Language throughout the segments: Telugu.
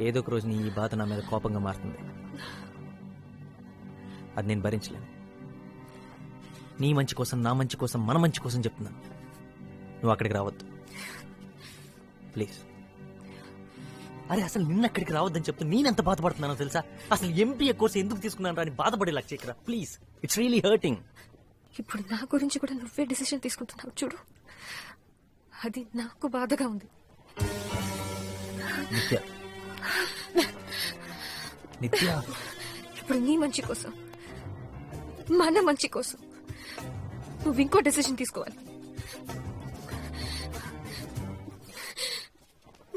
ఏదో ఒక రోజు నీ ఈ బాధ నా మీద కోపంగా మారుతుంది. అది నేను భరించలేను. నీ మంచి కోసం, నా మంచి కోసం, మన మంచి కోసం చెప్తున్నాను. నువ్వు అక్కడికి రావద్దు ప్లీజ్. అరే అసలు నిన్న అక్కడికి రావద్దని చెప్తే నేనెంత బాధపడుతున్నానో తెలుసా? అసలు ఎంపీఏ కోర్స్ ఎందుకు తీసుకున్నాను అని బాధపడేలా చేయకరా ప్లీజ్. It's really hurting. ఇప్పుడు నా గురించి కూడా నువ్వే డిసిషన్ తీసుకుంటున్నావు చూడు, అది నాకు బాధగా ఉంది. నిత్య, నిత్య, ఇప్పుడు నీ మంచి కోసం, మన మంచి కోసం నువ్వు ఇంకో డెసిషన్ తీసుకోవాలి.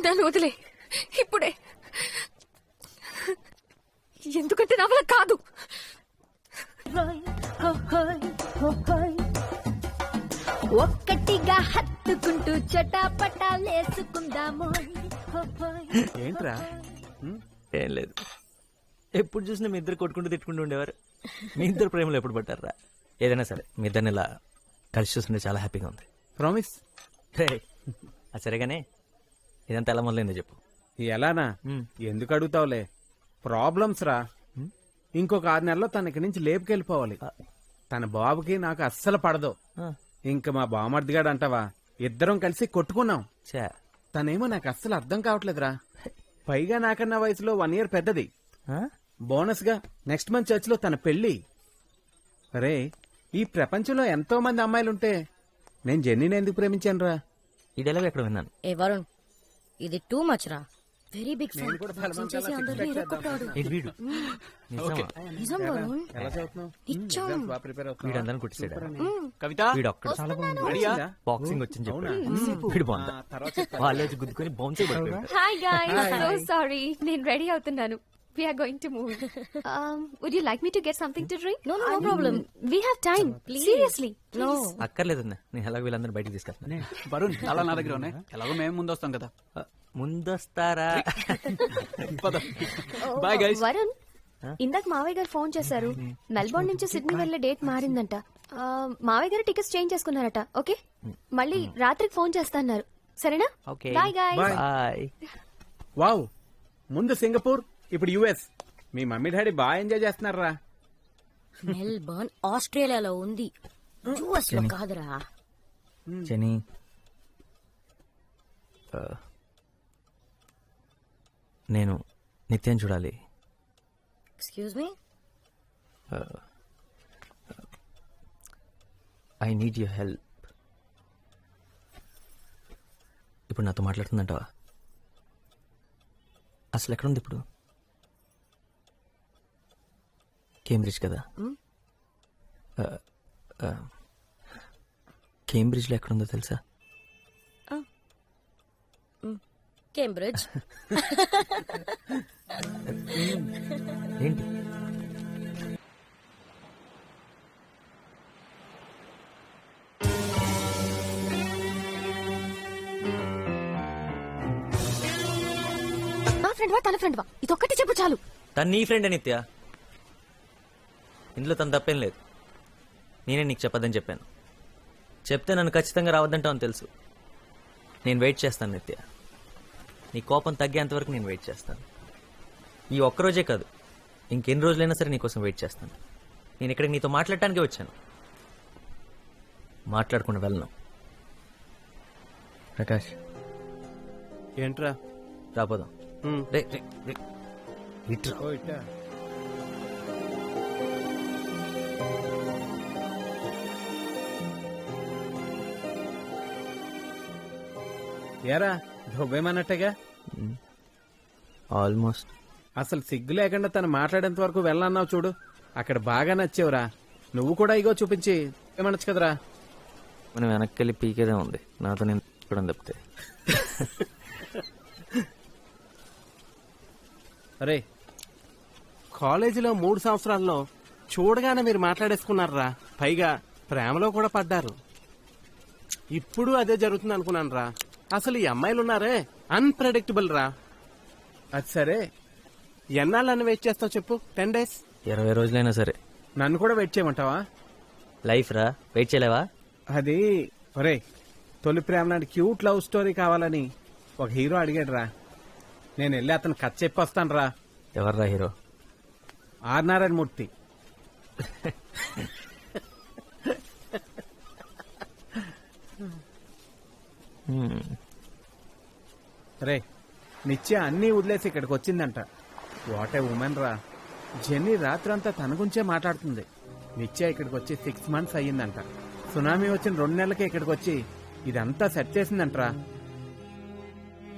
దాన్ని వదిలే ఇప్పుడే, ఎందుకంటే నా వల్ల కాదు. ఒక్కటిగా హత్తుకుంటూ చటాపటాలేసుకుందాము. ఏంట్రా? ఏం లేదు, ఎప్పుడు చూసినా మీ ఇద్దరు కొట్టుకుంటూ తిట్టుకుంటూ ఉండేవారు. మీ ఇద్దరు ప్రేమలో ఎప్పుడు పట్టారా? ఏదైనా సరే మీ ఇద్దరిని ఇలా కలిసి చూస్తుంటే చాలా హ్యాపీగా ఉంది. ప్రామిస్. అది సరేగానే ఇదంతా ఎలా మొదలైందో చెప్పు. ఎలానా? ఎందుకు అడుగుతావులే, ప్రాబ్లమ్స్ రా. ఇంకొక 6 నెలల్లో తన ఇక్కడి నుంచి లేపుకెళ్ళిపోవాలి. తన బాబుకి నాకు అస్సలు పడదు. ఇంక మా బామర్దిగాడు అంటావా, ఇద్దరం కలిసి కొట్టుకున్నాం. తనేమో నాకు అస్సలు అర్థం కావట్లేదురా. పైగా నాకన్నా వయసులో 1 year పెద్దది. బోనస్ గా నెక్స్ట్ మంత్ చర్చ్ లో తన పెళ్లి. అరే, ఈ ప్రపంచంలో ఎంతో మంది అమ్మాయిలుంటే నేను జెన్నీని ఎందుకు ప్రేమించాను రా? ఈ డైలాగ్ ఎక్కడ విన్నాను. ఏ వరుణ్, ఇది టూ మచ్ రా. Very big fan. నిజం వరుణ్, నిజం. వీడందరిని కొట్టేసాడు. వీడు ఒక్కడు చాలా బాగుంది. బాక్సింగ్ వచ్చింది చెప్పాడు. వీడు బాగుందా? వాళ్ళు వచ్చి గుద్దుకొని బౌన్స్ అయిపోయాడు. హాయ్ గైస్, సో సారీ, నేను రెడీ అవుతున్నాను. We are going to move. Would you like me to get something to drink? No problem. We have time. Seriously. No. అక్కర్లేదు, నేను ఎలాగో వీళ్ళందరూ బయటికి తీసుకెళ్తాను. వరుణ్, అలా నా దగ్గర ఉన్నాయి. ఎలాగో మేము ముందు వస్తాం కదా. ముందొస్తారా? Bye guys. వరుణ్, ఇందాక మావయ్య గారు ఫోన్ చేశారు. మెల్బోర్న్ నుంచి సిడ్నీ వెళ్లే డేట్ మారిందంట. మావయ్య గారు టికెట్స్ చేంజ్ చేసుకున్నారట. ఓకే, మళ్ళీ రాత్రికి ఫోన్ చేస్తాన్నారు. సరేనా? Okay, bye guys. Bye. Wow, ముందు సింగపూర్, ఇప్పుడు యుఎస్. మీ మమ్మీ డాడీ బాగా ఎంజాయ్ చేస్తున్నారా? మెల్బర్న్ ఆస్ట్రేలియాలో ఉంది, యుఎస్ లో కాదురా. జెనీ, నేను నిత్యం చూడాలి. Excuse me. I need your help. ఇప్పుడు నాతో మాట్లాడుతుందంటావా? అసలు ఎక్కడుంది ఇప్పుడు? కేంబ్రిడ్జ్ కదా? కేంబ్రిడ్జ్లో ఎక్కడుందో తెలుసా? కేంబ్రిడ్జ్. ఏంటి? నా ఫ్రెండ్ వా, తన ఫ్రెండ్ వా, ఇదొక్కటి చెప్పు చాలు. తను నీ ఫ్రెండ్ నిత్య, ఇందులో తను తప్పేం లేదు. నేనే నీకు చెప్పదని చెప్పాను. చెప్తే నన్ను ఖచ్చితంగా రావద్దంటావని తెలుసు. నేను వెయిట్ చేస్తాను నిత్య. నీ కోపం తగ్గేంత వరకు నేను వెయిట్ చేస్తాను. ఈ ఒక్కరోజే కాదు, ఇంకెన్ని రోజులైనా సరే నీకోసం వెయిట్ చేస్తాను. నేను ఇక్కడికి నీతో మాట్లాడటానికే వచ్చాను, మాట్లాడకుండా వెళ్ళను. ప్రకాష్, ఏంట్రా? రాపోదాం. రే రే రే, ఇట్రా. ఏరా, దుబ్బేమన్నట్టుగా? ఆల్మోస్ట్. అసలు సిగ్గు లేకుండా తను మాట్లాడేంత వరకు వెళ్ళన్నావు చూడు, అక్కడ బాగా నచ్చేవురా. నువ్వు కూడా ఇగో చూపించి ఏమనొచ్చు కదరా. మనం వెనక్కి వెళ్ళి పీకేదే ఉంది, నాతో నేను కూడా తప్పితే. అరే, కాలేజీలో 3 సంవత్సరాల్లో చూడగానే మీరు మాట్లాడేసుకున్నారా, పైగా ప్రేమలో కూడా పడ్డారు. ఇప్పుడు అదే జరుగుతుంది అనుకున్నాను రా. అసలు ఈ అమ్మాయిలు ఉన్నారే, అన్ప్రెడిక్టబుల్ రా. అది సరే, ఎన్నాళ్ళని వెయిట్ చేస్తావు చెప్పు? 10 days? 20 రోజులైనా సరే. నన్ను కూడా వెయిట్ చేయమంటావా? లైఫ్ రా, వెయిట్ చేయలేవా? అది ఒరే, తొలి ప్రేమ నాటి క్యూట్ లవ్ స్టోరీ కావాలని ఒక హీరో అడిగాడు రా. నేను వెళ్ళి అతను కథ చెప్పొస్తాను రా. ఎవర్రా హీరో? ఆర్ నారాయణ మూర్తి. రే నిత్య అన్నీ వదిలేసి ఇక్కడికి వచ్చిందంట. వాట్ ఏ ఉమెన్ రా. జెన్నీ రాత్రంతా తన గురించే మాట్లాడుతుంది. నిత్య ఇక్కడికి వచ్చి 6 months అయ్యిందంట. సునామీ వచ్చిన 2 నెలలకే ఇక్కడికి వచ్చి ఇదంతా సెట్ చేసిందంటరా.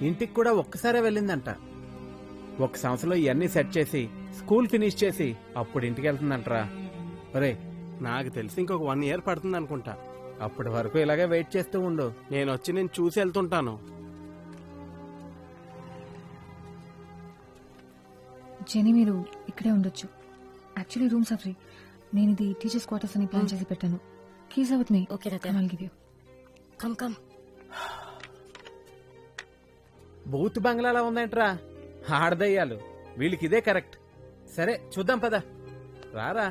ఇంటికి కూడా ఒక్కసారే వెళ్ళిందంట. 1 సంవత్సరంలో ఇవన్నీ సెట్ చేసి స్కూల్ ఫినిష్ చేసి అప్పుడు ఇంటికి వెళ్తుందంటరా. ఒరే నాకు తెలిసి ఇంకొక 1 year పడుతుంది అనుకుంటా. అప్పటి వరకు ఇలాగే వెయిట్ చేస్తూ ఉండు. నేను చూసి వెళ్తుంటాను. జెనీ మీరు ఇక్కడే ఉండొచ్చు. Actually rooms are free. నేను ఇది టీచర్స్ క్వార్టర్స్ అని ప్లాన్ చేసి పెట్టాను. Keys out me. Okay, Natya. I'll give you. Come బూత్ బంగ్లాలా ఉందేంట్రా. ఆడదయ్యాలు వీళ్ళకి ఇదే కరెక్ట్. సరే చూద్దాం పద. రారా.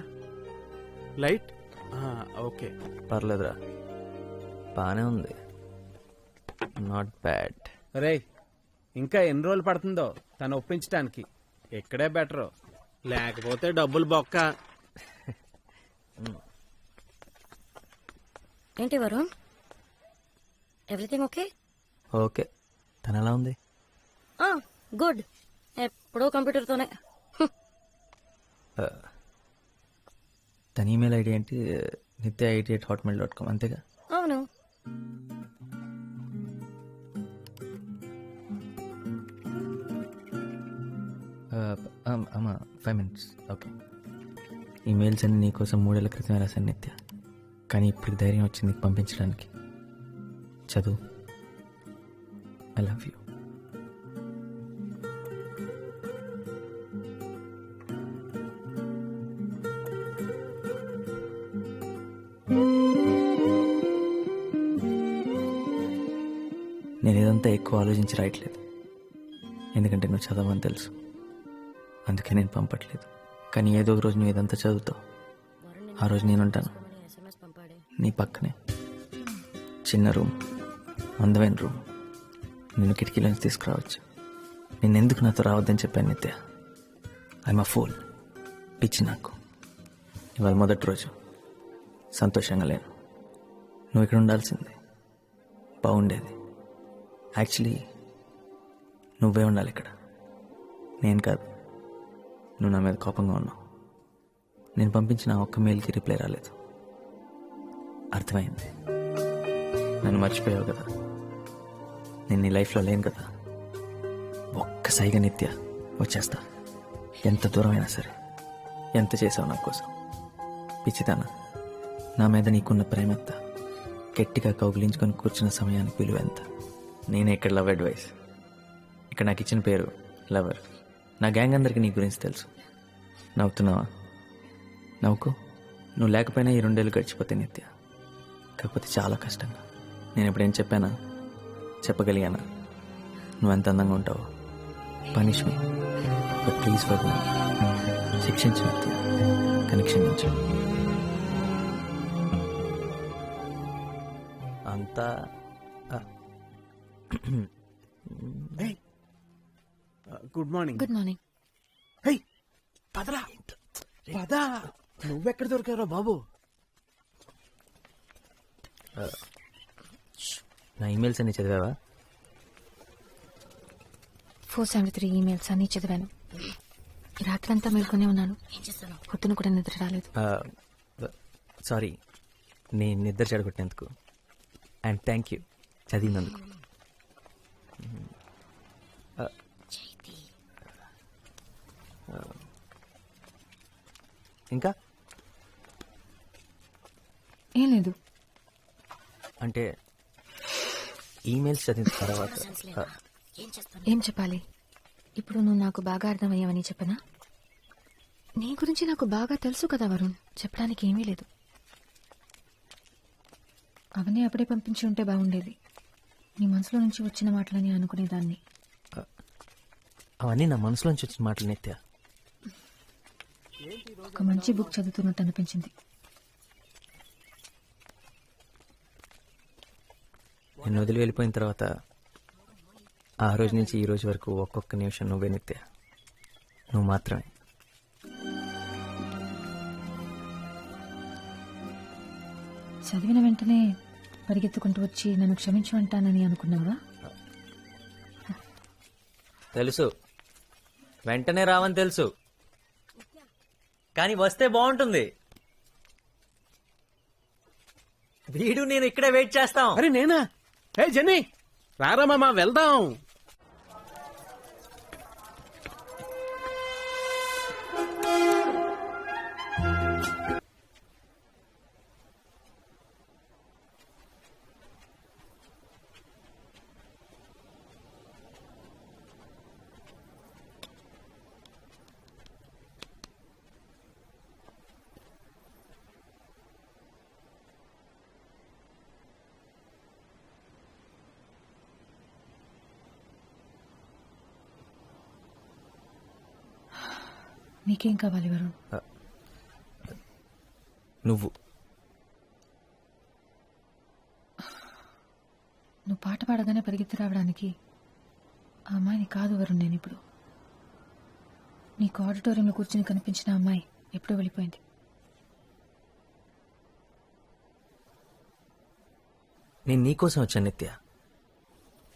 Light okay. పర్లేదురా, బానే ఉంది. Not bad. రే ఇంకా ఎన్ని రోజులు పడుతుందో తను ఒప్పించడానికి. ఇక్కడే బెటరు. లేకపోతే డబ్బులు బొక్క. ఏంటి వరుణ్, ఎవ్రీథింగ్ ఓకే? ఓకే. తను ఎలా ఉంది? గుడ్. ఎప్పుడో కంప్యూటర్తోనే. తన ఈమెయిల్ ఐడి ఏంటి? nitya88@hotmail.com అంతేగా? అవును. అమ్మా 5 minutes. ఓకే. ఈమెయిల్స్ అన్ని నీకోసం 3 ఏళ్ల క్రితమే రాశాను నిత్య. కానీ ఇప్పుడు ధైర్యం వచ్చింది నీకు పంపించడానికి. చదువు. I love you. నేను ఇదంతా ఎక్కువ ఆలోచించి రాయట్లేదు, ఎందుకంటే నువ్వు చదవని తెలుసు. అందుకే నేను పంపట్లేదు. కానీ ఏదో ఒక రోజు నువ్వు ఇదంతా చదువుతావు. ఆ రోజు నేనుంటాను SMS పంపాడే. నీ పక్కనే. చిన్న రూమ్, అందమైన రూమ్. నేను కిటికీలోంచి తీసుకురావచ్చు. నేను ఎందుకు నాతో రావద్దని చెప్పాను నిత్య. I'm a fool. పిచ్చి నాకు. ఇవాళ మొదటి రోజు. సంతోషంగా లేను. నువ్వు ఇక్కడ ఉండాల్సిందే. బాగుండేది. యాక్చువల్లీ నువ్వే ఉండాలి ఇక్కడ, నేను కాదు. నువ్వు నా మీద కోపంగా ఉన్నావు. నేను పంపించిన ఆ ఒక్క మెయిల్కి రిప్లై రాలేదు. అర్థమైంది. నన్ను మర్చిపోయావు కదా. నేను నీ లైఫ్లో లేను కదా. ఒక్కసారిగా నిత్య వచ్చేస్తా. ఎంత దూరమైనా సరే. ఎంత చేసావు నా కోసం. పిచ్చిదానా, నా మీద నీకున్న ప్రేమ ఎంత. గట్టిగా కౌగిలించుకొని కూర్చున్న సమయానికి విలువ ఎంత. నేనే ఇక్కడ లవ్ అడ్వైస్. ఇక్కడ నాకు ఇచ్చిన పేరు లవర్. నా గ్యాంగ్ అందరికీ నీ గురించి తెలుసు. నవ్వుతున్నావా? నవ్వుకో. నువ్వు లేకపోయినా ఈ 2 ఏళ్ళు గడిచిపోతే నిత్య. కాకపోతే చాలా కష్టంగా. నేను ఎప్పుడేం చెప్పానా, చెప్పగలిగానా? నువ్వెంత అందంగా ఉంటావో. Punish me, but please for me. శిక్షించు నిత్య, కానీ క్షమించు. అంతా గుడ్ మార్నింగ్. Good morning. పదరా పదా. నువ్వెక్కడ దొరికారో బాబు. నా ఈమెయిల్స్ అన్ని చదివావా? 473 ఈమెయిల్స్ అన్ని చదివాను. ఈ రాత్రంతా మేల్కొనే ఉన్నాను. ఏం చేస్తాను? పొద్దున కూడా నిద్ర రాలేదు. సారీ, నేను నిద్ర చెడగొట్టినందుకు. అండ్ థ్యాంక్ యూ చదివినందుకు. ఇంకా ఏం లేదు. అంటే ఈమెయిల్స్ చదివిన తర్వాత ఏం చేస్తాను? ఏం చెప్పాలి? ఇప్పుడు నువ్వు నాకు బాగా అర్థమయ్యావని చెప్పనా? నీ గురించి నాకు బాగా తెలుసు కదా వరుణ్. చెప్పడానికి ఏమీ లేదు. అవన్నీ అప్పుడే పంపించి ఉంటే బాగుండేది. నీ మనసులో నుంచి వచ్చిన మాటలని అనుకునేదాన్ని. అవన్నీ నా మనసులోంచి వచ్చిన మాటలు నిత్య. ఒక మంచి బుక్ చదువుతున్నట్టు అనిపించింది. నేను వదిలి వెళ్ళిపోయిన తర్వాత ఆ రోజు నుంచి ఈ రోజు వరకు ఒక్కొక్క నిమిషం నువ్వే నిత్య, నువ్వు మాత్రమే. చదివిన వెంటనే పరిగెత్తుకుంటూ వచ్చి నన్ను క్షమించమంటానని అనుకున్నావా? తెలుసు, వెంటనే రావని తెలుసు, కానీ వస్తే బాగుంటుంది. వీడు నేను ఇక్కడే వెయిట్ చేస్తాం. అరే నేనా? ఏ జెన్నీ రారా మామ వెళ్దాం. నీకేం కావాలి వరుణ్? నువ్వు నువ్వు పాట పాడగానే పరిగెత్తి రావడానికి ఆ అమ్మాయిని కాదు వరుణ్. నేను ఇప్పుడు నీకు ఆడిటోరియంలో కూర్చుని కనిపించిన అమ్మాయి ఎప్పుడో వెళ్ళిపోయింది. నేను నీకోసం వచ్చాను నిత్య.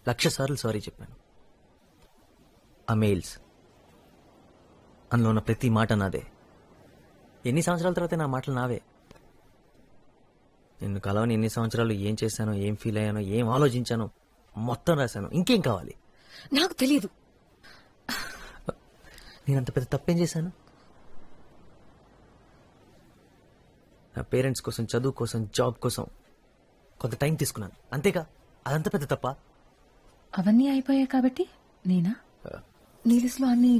1,00,000 సార్లు సారీ చెప్పాను. ఆ మెయిల్స్, అందులో ఉన్న ప్రతి మాట నాదే. ఎన్ని సంవత్సరాల తర్వాత నా మాటలు నావే. నిన్ను కలవని ఎన్ని సంవత్సరాలు ఏం చేశానో, ఏం ఫీల్ అయ్యానో, ఏం ఆలోచించానో మొత్తం రాశాను. ఇంకేం కావాలి? నాకు తెలియదు. నేనంత పెద్ద తప్పేం చేశాను? నా పేరెంట్స్ కోసం, చదువు కోసం, జాబ్ కోసం కొంత టైం తీసుకున్నాను, అంతేగా. అదంత పెద్ద తప్ప? అవన్నీ అయిపోయాయి కాబట్టి నేనా నీ లిస్ట్లో అన్ని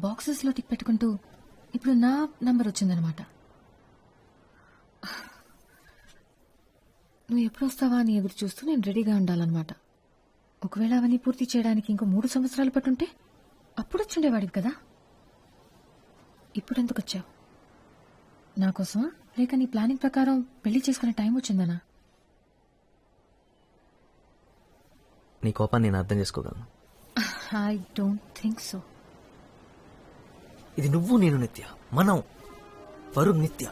బాక్సెస్లో టిక్ పెట్టుకుంటూ ఇప్పుడు నా నంబర్ వచ్చిందనమాట. నువ్వు ఎప్పుడు వస్తావా అని ఎదురు చూస్తూ నేను రెడీగా ఉండాలన్నమాట. ఒకవేళ అవన్నీ పూర్తి చేయడానికి ఇంకో 3 సంవత్సరాలు పట్టుంటే అప్పుడు వచ్చుండేవాడివి కదా. ఇప్పుడు ఎందుకు వచ్చావు? నా కోసమా, లేక నీ ప్లానింగ్ ప్రకారం పెళ్లి చేసుకునే టైం వచ్చిందనా? నీ కోపాన్ని నేను అర్థం చేసుకోగలను. I don't think so. ఇది నువ్వు నేను నిత్య, మనం వరుణ్ నిత్య.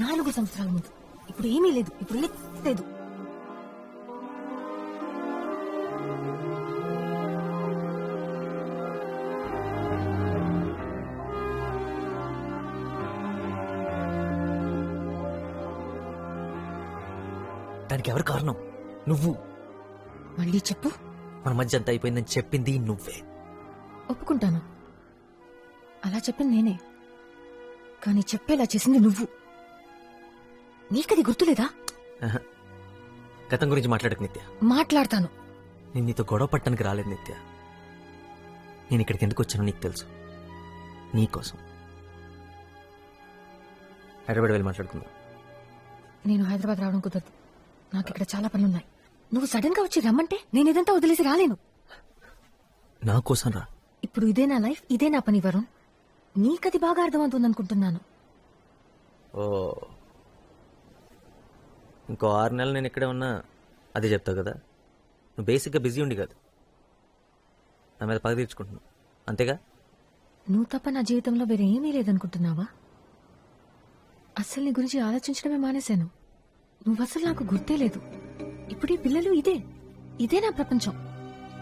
4 సంవత్సరాల ముందు. ఇప్పుడు ఏమీ లేదు. ఇప్పుడు లేదు. దానికి ఎవరు కారణం? నువ్వు. మళ్ళీ చెప్పు. మన మధ్య అంతా అయిపోయిందని చెప్పింది నువ్వే. ఒప్పుకుంటాను, అలా చెప్పింది నేనే. కానీ చెప్పేలా చేసింది నువ్వు. నీకది గుర్తులేదా? ఆహా. గతం గురించి మాట్లాడకు నిత్య. మాట్లాడతాను. నేను నీతో గొడవ పట్టడానికి రాలేదు నిత్య. నేను ఇక్కడికి ఎందుకు వచ్చానో నీకు తెలుసు. నీకోసం. హైదరాబాద్ వెళ్ళి మాట్లాడుకుందాం. నేను హైదరాబాద్ రావడం కుదరదు. నాకు ఇక్కడ చాలా పనులున్నాయి. నువ్వు సడన్ గా వచ్చి రమ్మంటే నేను ఇదంతా వదిలేసి రాలేను. నా కోసం రా. ఇప్పుడు ఇదే నా లైఫ్, ఇదే నా పని వరుణ్. నీకది బాగా అర్థమవుతుంది అనుకుంటున్నాను. ఓ, ఇంకో 6 నెలలు నేను ఇక్కడే ఉన్నా అదే చెప్తావు కదా. నువ్వు బేసిక్గా బిజీ ఉండి కాదు, నా మీద పగ తీర్చుకుంటున్నావు, అంతేగా. నువ్వు తప్ప నా జీవితంలో వేరే ఏమీ లేదనుకుంటున్నావా? అసలు నీ గురించి ఆలోచించడమే మానేశాను. నువ్వు అసలు నాకు గుర్తే లేదు. ఇప్పుడు ఈ పిల్లలు ఇదే నా ప్రపంచం.